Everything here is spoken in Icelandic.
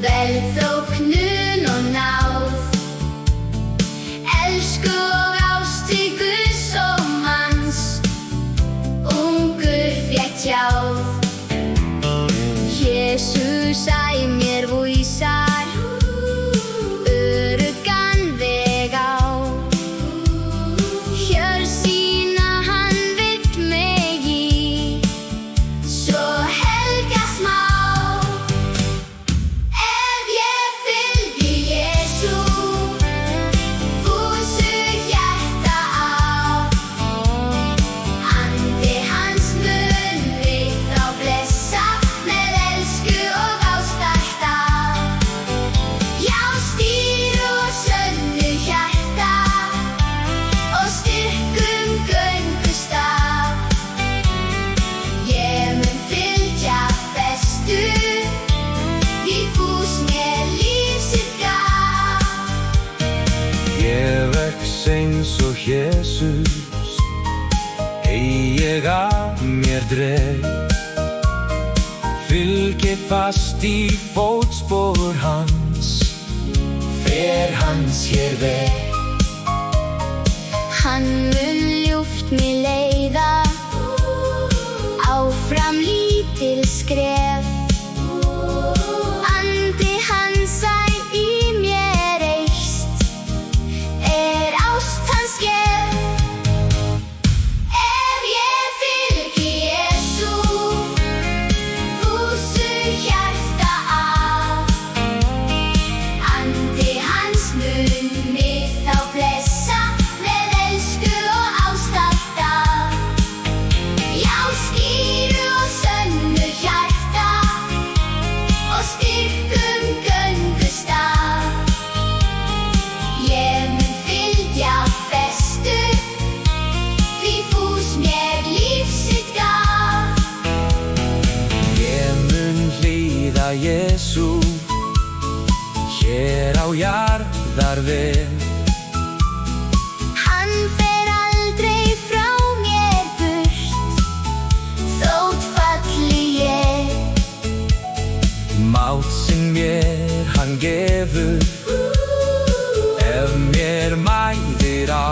velþóknun og náð, elsku og ást til Guðs og manns, ungur fékk tjáð. Jesús æ mér vísar, öruggan veg á. Hjörð sína hann vill mig í, svo helgast má. Ef ég fylgi Jesú, fúsu hjarta af, andi hans mun mig þá blessa, með elsku og ást alltaf. Já, stýr og sönnu hjarta og styrkum göngustaf. Ég mun fylgja festu, því fús mér líf sitt gaf. Ég vex eins og Jesús, ég að mér dreg, fylgi fast í fótspor hans, fer hans hér veg. Hann mun ljúft mig leiða, áfram lítil skref. Andi hans æ í mér eykst, ást hans gef. Ef ég fylgi Jesú, fúsu hjarta af, andi hans mun mig þá blessa, með elsku og ást alltaf. Já, skýru og sönnu hjarta og styrkum göngustaf. Ég mun fylgja festu, því fús mér líf sitt gaf. Ég mun hlýða Jesú, hér á jarðar veg. Hann fer aldrei frá mér burt, þótt falli ég. Mátt sinn mér hann gefur, ef mér mæðir á.